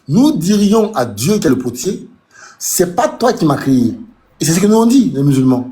nous dirions à Dieu qui est le potier, c'est pas toi qui m'as créé. Et c'est ce que nous on dit, les musulmans.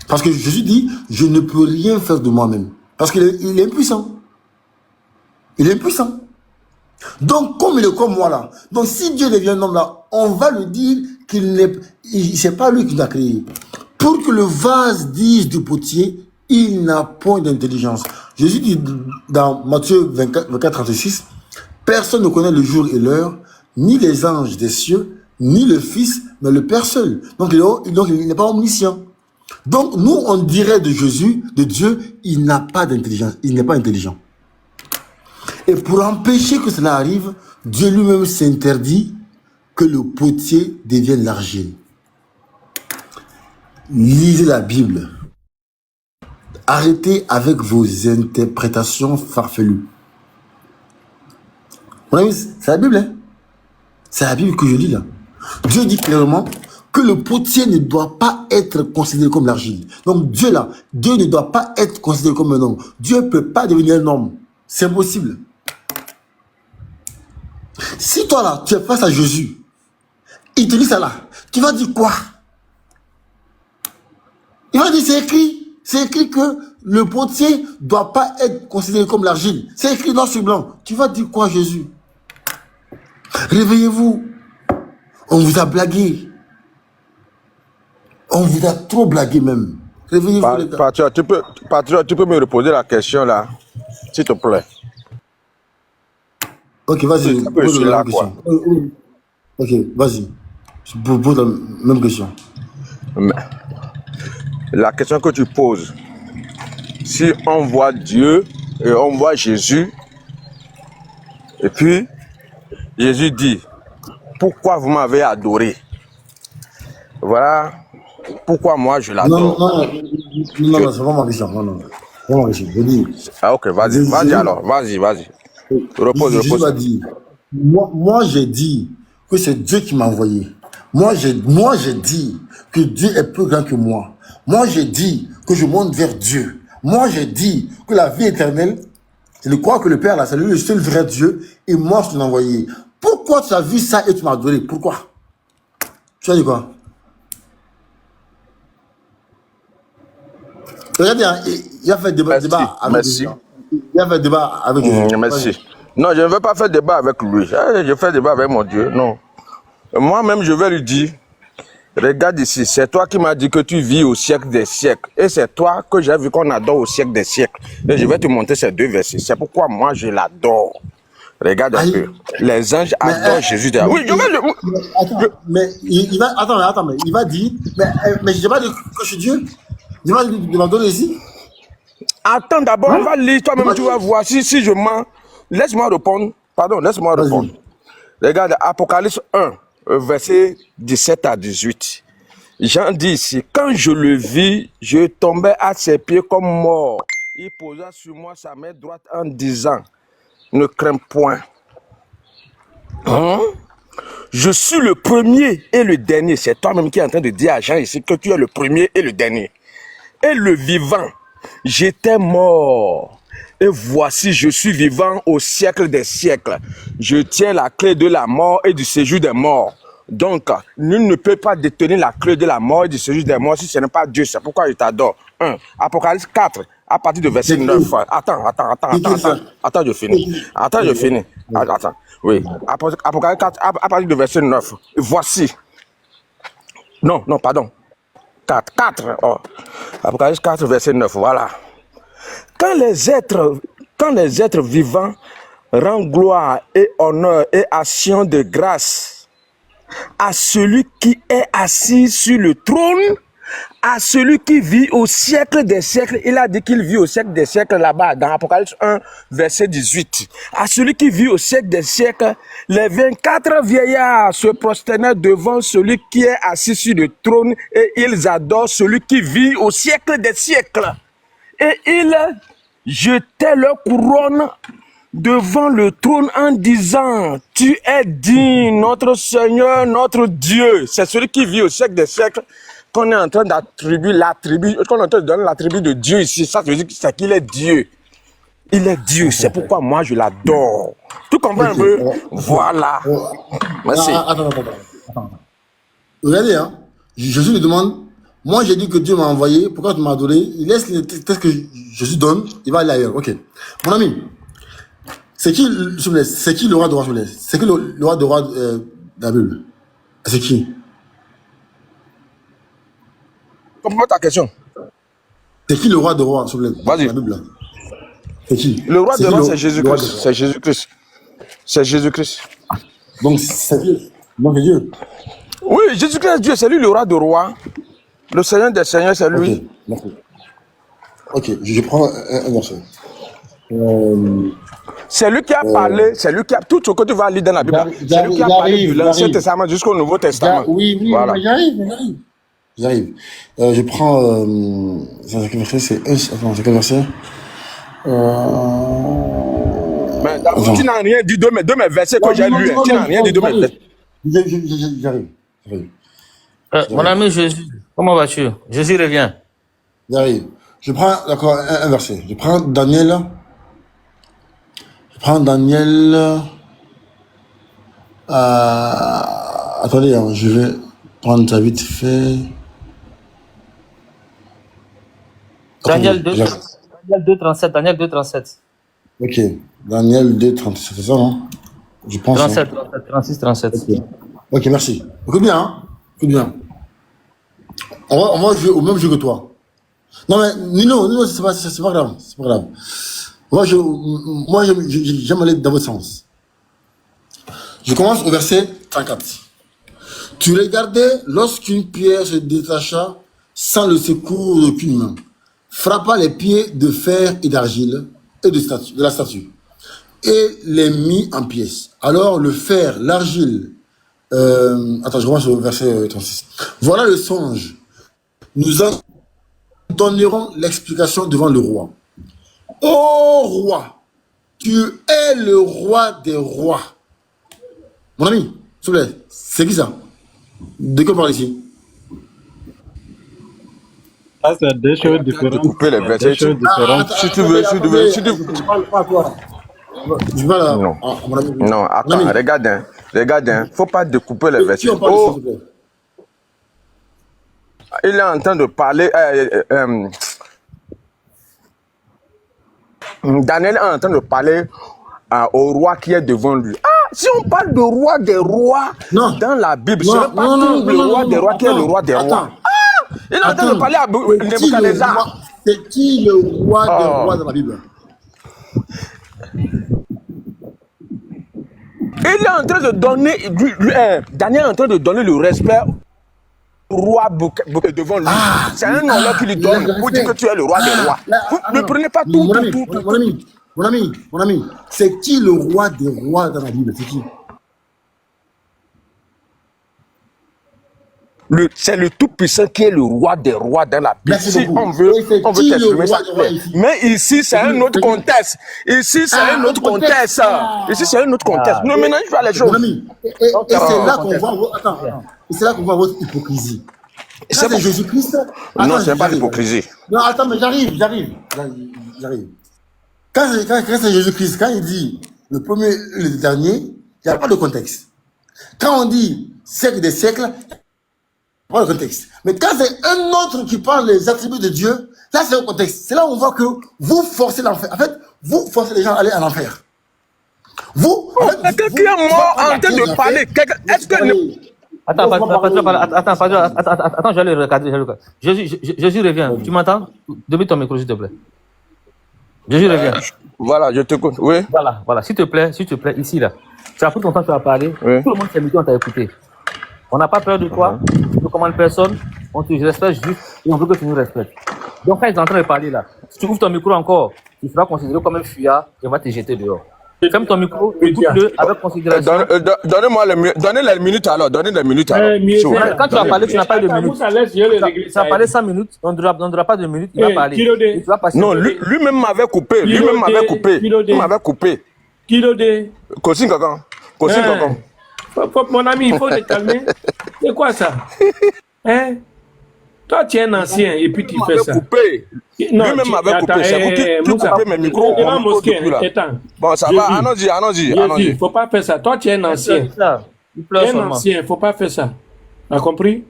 Parce que Jésus dit, je ne peux rien faire de moi-même. Parce qu'il est impuissant. Il est impuissant. Donc, comme il est comme moi là, donc si Dieu devient un homme là, on va lui dire c'est pas lui qui l'a créé. Pour que le vase dise du potier, il n'a point d'intelligence. Jésus dit dans Matthieu 24, 36, personne ne connaît le jour et l'heure, ni les anges des cieux, ni le Fils, mais le Père seul. Donc il n'est pas omniscient. Donc nous, on dirait de Jésus, de Dieu, il n'a pas d'intelligence, il n'est pas intelligent. Et pour empêcher que cela arrive, Dieu lui-même s'interdit que le potier devienne l'argile. Lisez la Bible. Arrêtez avec vos interprétations farfelues. Mon ami, c'est la Bible, hein? C'est la Bible que je lis là. Dieu dit clairement que le potier ne doit pas être considéré comme l'argile. Donc Dieu là, Dieu ne doit pas être considéré comme un homme. Dieu ne peut pas devenir un homme. C'est impossible. Si toi là, tu es face à Jésus, il te dit ça là, tu vas dire quoi? Il va dire c'est écrit. C'est écrit que le potier ne doit pas être considéré comme l'argile. C'est écrit noir sur blanc. Tu vas dire quoi, Jésus? Réveillez-vous. On vous a blagué. On vous a trop blagué même. Réveillez-vous, les gars. Patriot, tu peux me reposer la question là, s'il te plaît. Ok, vas-y. Je suis là, quoi. Ok, vas-y. Je pose la même question. La question que tu poses, si on voit Dieu et on voit Jésus, et puis Jésus dit, pourquoi vous m'avez adoré? Voilà pourquoi moi je l'adore. Non, c'est pas ma question. Non. C'est pas ma question. Je dis. Ah ok, vas-y alors, vas-y. Repose. Jésus va dire, moi j'ai dit que c'est Dieu qui m'a envoyé. Moi j'ai dit que Dieu est plus grand que moi. Moi j'ai dit que je monte vers Dieu. Moi j'ai dit que la vie éternelle, je crois que le Père là, c'est lui le seul vrai Dieu et moi je l'ai envoyé. Pourquoi tu as vu ça et tu m'as adoré? Pourquoi? Tu as dit quoi? Regardez, hein, il a fait débat avec Jésus. Il a fait débat avec Jésus. Merci. Non, je ne veux pas faire débat avec lui. Je fais débat avec mon Dieu. Non. Moi-même, je vais lui dire, regarde ici, c'est toi qui m'as dit que tu vis au siècle des siècles. Et c'est toi que j'ai vu qu'on adore au siècle des siècles. Et je vais te montrer ces deux versets. C'est pourquoi moi, je l'adore. Regarde un peu. Les anges adorent Jésus. Oui, je vais le... Mais il va... Attends, mais il va dire... Mais je n'ai pas dit que je suis Dieu. Il va demander ici. Attends d'abord, on va lire, toi-même tu vas voir si je mens. Laisse-moi répondre. Pardon, laisse-moi répondre. Regarde, Apocalypse 1, verset 17 à 18. Jean dit ici, quand je le vis, je tombais à ses pieds comme mort. Il posa sur moi sa main droite en disant, ne crains point. Je suis le premier et le dernier. C'est toi-même qui es en train de dire à Jean ici que tu es le premier et le dernier. Et le vivant, j'étais mort. Et voici, je suis vivant au siècle des siècles. Je tiens la clé de la mort et du séjour des morts. Donc, nul ne peut pas détenir la clé de la mort et du séjour des morts si ce n'est pas Dieu. C'est pourquoi je t'adore. 1. Apocalypse 4, à partir de verset 9. Attends, je finis. Attends. Oui. Apocalypse 4, à partir de verset 9. Voici. Non, pardon. 4. Oh. Apocalypse 4, verset 9. Voilà. Quand les êtres vivants rendent gloire et honneur et action de grâce à celui qui est assis sur le trône, à celui qui vit au siècle des siècles, il a dit qu'il vit au siècle des siècles là-bas, dans Apocalypse 1, verset 18. À celui qui vit au siècle des siècles, les 24 vieillards se prosternaient devant celui qui est assis sur le trône et ils adorent celui qui vit au siècle des siècles. Et ils jetaient leur couronne devant le trône en disant, tu es digne, notre Seigneur, notre Dieu. C'est celui qui vit au siècle des siècles qu'on est en train d'attribuer qu'on est en train de donner l'attribut de Dieu ici. Ça veut dire qu'il est Dieu. Il est Dieu, c'est pourquoi moi je l'adore. Tu comprends un peu? Voilà. Merci. Attends. Regardez, hein. Jésus lui demande, moi j'ai dit que Dieu m'a envoyé, pourquoi tu m'as adoré? Il laisse les textes que Jésus donne, il va aller ailleurs. Ok. Mon ami, c'est qui le roi de roi? C'est qui le roi de roi de la Bible? C'est qui? Comprends ta question. C'est qui le roi de roi sur la Vas-y. Bible? C'est qui? Le roi de roi, c'est le Jésus-Christ. roi de- C'est Jésus-Christ. C'est Jésus-Christ. Donc c'est Dieu. Donc c'est Dieu. Oui, Jésus-Christ est Dieu, c'est lui le roi de roi. Le Seigneur des Seigneurs, c'est Ok, lui. merci. Ok, je prends un verset. C'est lui qui a parlé, c'est lui qui a tout ce que tu vas lire dans la Bible. C'est lui qui a parlé de l'Ancien Testament jusqu'au Nouveau Testament. Oui, Voilà. mais j'arrive. Je prends. C'est quel verset? C'est quel verset? Mais d'abord, tu n'as rien dit de mes versets que j'ai lus. Tu n'as rien dit de mes versets. J'arrive. Mon ami Jésus, comment vas-tu? Jésus revient. J'arrive. Je prends, d'accord, un verset. Je prends Daniel. Attendez, hein, je vais prendre ça vite fait. Daniel Attendez, 2, Daniel 2, 37. Daniel 2, 37. Ok. Daniel 2, 37, c'est ça, non? Je pense. 37, Hein. 37, 36, 37. Ok, merci. Écoute bien, hein. Écoute bien. On va jouer au même jeu que toi. Non, mais Nino, c'est pas grave. C'est pas grave. Moi, j'aime aller dans votre sens. Je commence au verset 34. Tu regardais lorsqu'une pierre se détacha sans le secours d'aucune main, frappa les pieds de fer et d'argile et de la statue, et les mit en pièces. Alors le fer, l'argile, attends, je commence au verset 36. Voilà le songe. Nous en donnerons l'explication devant le roi. Ô roi, tu es le roi des rois. Mon ami, s'il vous plaît, c'est qui ça? De quoi on parle ici? Ah, c'est deux choses différentes. Couper les versets. Deux choses différentes. Si tu veux. Je parle pas à toi. Je parle à Non. mon ami. Non, Mon attends, ami, regarde, hein. Faut pas découper les qui versets. on parle ici, s'il Oh, vous plaît? il est en train de parler. Daniel est en train de parler au roi qui est devant lui. Ah, si on parle de roi des rois Non. dans la Bible, ce Non, n'est pas non, non, tout le non, roi non, des rois qui est le roi des attends. rois. Ah, il est en train de parler à Nebuchadnezzar. C'est qui le roi des Oh. rois dans la Bible? Il est en train de donner, Daniel est en train de donner le respect au roi devant lui. Ah, C'est un honneur qu'il lui donne pour dire que tu es le roi des rois. Vous ne prenez pas tout. Mon ami, c'est qui le roi des rois dans la Bible? C'est qui? C'est le Tout-Puissant qui est le roi des rois dans la Bible. Merci Si beaucoup. on veut Et c'est qui t'exprimer le ça. roi des rois ici? Mais ici, c'est un autre contexte. Ici, c'est un autre contexte. Ici, c'est un autre contexte. Ne mélange pas les Mon choses. ami, et c'est là qu'on voit. Attends. Et c'est là qu'on voit votre hypocrisie. C'est C'est Jésus-Christ. Non, Attends, c'est pas j'arrive. l'hypocrisie. Non, attends, mais j'arrive. Quand c'est Jésus-Christ, quand il dit le premier et le dernier, il n'y a pas de contexte. Quand on dit siècle des siècles, il n'y a pas de contexte. Mais quand c'est un autre qui parle des attributs de Dieu, là c'est un contexte. C'est là où on voit que vous forcez l'enfer. En fait, vous forcez les gens à aller en enfer. Vous, en fait, Quelqu'un qui est mort en train de parler. Est-ce que... Attends, je vais le regarder. Jésus revient. Tu m'entends? Débute ton micro, s'il te plaît. Jésus revient. Voilà, je te compte. Oui. Voilà. S'il te plaît, ici, là. Tu as pris ton temps, tu as parlé. Oui. Tout le monde s'est mis, on t'a écouté. On n'a pas peur de toi. Tu ne commandes personne. On te respecte juste et on veut que tu nous respectes. Donc, quand ils sont en train de parler, là, si tu ouvres ton micro encore, tu seras considéré comme un fuyard et on va te jeter dehors. Ferme ton micro, écoute-le avec considération. Donnez-moi les minutes alors. Donnez les minutes alors. Quand tu vas parler, tu n'as pas de minutes. Tu as parlé 5 minutes, on ne donnera pas de minutes, il va parler. Et tu vas passer. Non, lui-même m'avait coupé. Il m'avait coupé. Kosin Kakon. Mon ami, il faut te calmer. C'est quoi ça? Hein? Toi, tu es un ancien et puis tu Il fais m'avait ça. coupé. Non, Lui-même m'avait coupé. C'est vous qui Moussa, coupez mes micros. Imam Mon micro Mosquée, depuis là. attends. Bon, ça va. Allons-y, allons-y, Jésus, allons-y. faut pas faire ça. Toi, tu es un ancien. Il Tu pleure es un seulement. ancien, faut pas faire ça. Tu as compris?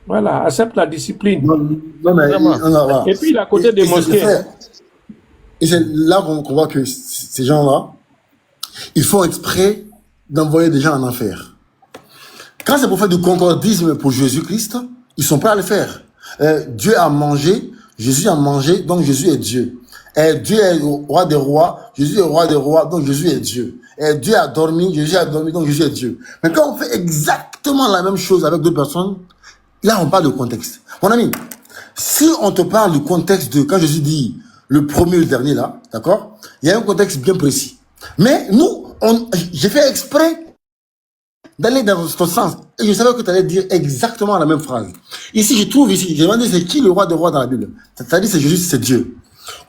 Voilà, accepte la discipline. Non, mais Vraiment. voilà. Et puis, à côté des mosquées. Et c'est là qu'on voit que ces gens-là, ils font exprès d'envoyer des gens en enfer. Quand c'est pour faire du concordisme pour Jésus-Christ, ils sont prêts à le faire. Dieu a mangé, Jésus a mangé, donc Jésus est Dieu. Dieu est le roi des rois, Jésus est le roi des rois, donc Jésus est Dieu. Dieu a dormi, Jésus a dormi, donc Jésus est Dieu. Mais quand on fait exactement la même chose avec deux personnes, là on parle de contexte. Mon ami, si on te parle du contexte de, quand Jésus dit le premier et le dernier là, d'accord, il y a un contexte bien précis. Mais nous, j'ai fait exprès d'aller dans ton sens. Et je savais que tu allais dire exactement la même phrase. Ici, je trouve ici, j'ai demandé c'est qui le roi des rois dans la Bible. C'est-à-dire c'est Jésus, c'est Dieu.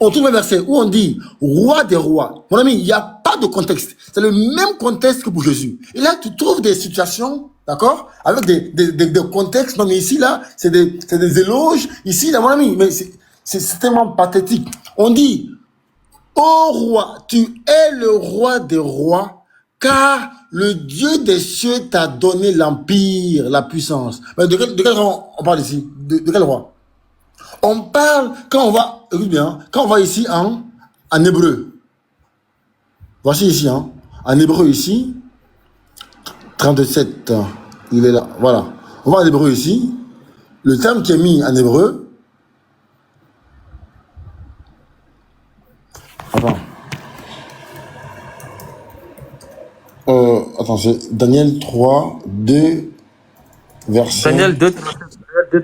On trouve un verset où on dit roi des rois. Mon ami, il n'y a pas de contexte. C'est le même contexte que pour Jésus. Et là, tu trouves des situations, d'accord, avec des contextes. Non, mais ici, là, c'est des éloges. Ici, là, mon ami, mais c'est tellement pathétique. On dit, ô roi, tu es le roi des rois, car le Dieu des cieux t'a donné l'empire, la puissance. Mais de quel roi on parle ici? De quel roi? On parle, quand on va, écoute bien, quand on va ici en hébreu. Voici ici, en hébreu ici, 37, il est là, voilà. On va en hébreu ici. Le terme qui est mis en hébreu, attends. Attends, c'est Daniel 3, 2, verset... Daniel 2,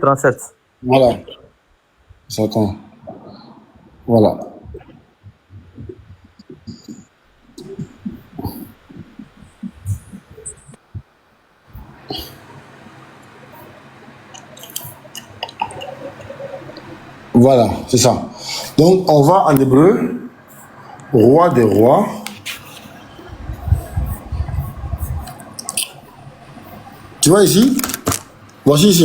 37. Voilà. Attends. Voilà. Voilà, c'est ça. Donc, on va en hébreu, roi des rois. Tu vois ici? Voici ici,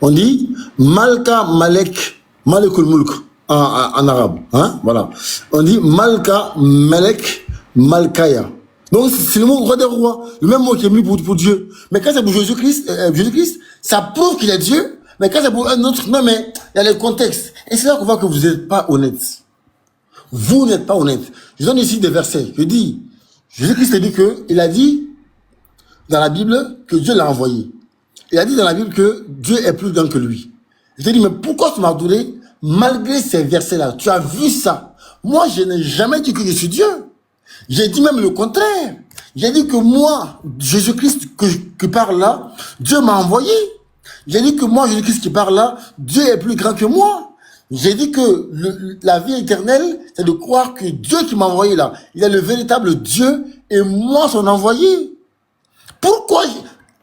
on dit Malka Malek, Malekul Mulk en arabe. Voilà. On dit Malka Malek Malkaya. Donc, c'est le mot roi des rois. Le même mot qui est mis pour Dieu. Mais quand c'est pour Jésus-Christ, ça prouve qu'il est Dieu. Mais quand c'est pour un autre, non, mais il y a le contexte. Et c'est là qu'on voit que vous n'êtes pas honnête. Vous n'êtes pas honnête. Je donne ici des versets. Je dis, Jésus-Christ dit il a dit dans la Bible que Dieu l'a envoyé. Il a dit dans la Bible que Dieu est plus grand que lui. Je te dis, mais pourquoi tu m'as adoré malgré ces versets-là? Tu as vu ça? Moi, je n'ai jamais dit que je suis Dieu. J'ai dit même le contraire. J'ai dit que moi, Jésus-Christ qui parle là, Dieu m'a envoyé. J'ai dit que moi, Jésus-Christ qui parle là, Dieu est plus grand que moi. J'ai dit que la vie éternelle, c'est de croire que Dieu qui m'a envoyé là, il est le véritable Dieu et moi son envoyé. Pourquoi?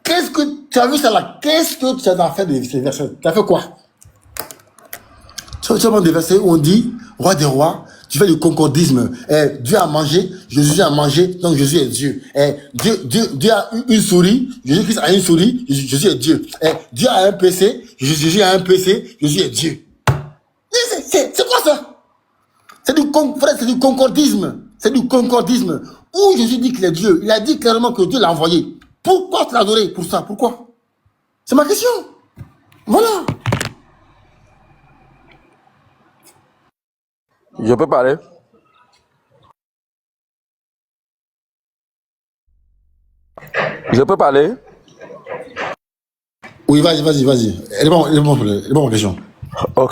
Qu'est-ce que tu as vu ça là? Qu'est-ce que tu as fait de ces versets? Tu as fait quoi? Tu as des versets où on dit, roi des rois, tu fais du concordisme. Dieu a mangé, Jésus a mangé, donc Jésus est Dieu. Dieu a une souris, Jésus-Christ a une souris, Jésus est Dieu. Dieu a un PC, Jésus a un PC, Jésus est Dieu. C'est quoi ça? C'est du concordisme. C'est du concordisme. Où Jésus dit qu'il est Dieu, il a dit clairement que Dieu l'a envoyé. Pourquoi tu l'as adoré pour ça? Pourquoi? C'est ma question. Voilà. Je peux parler? Je peux parler? Oui, vas-y. Réponds à ma question. Ok.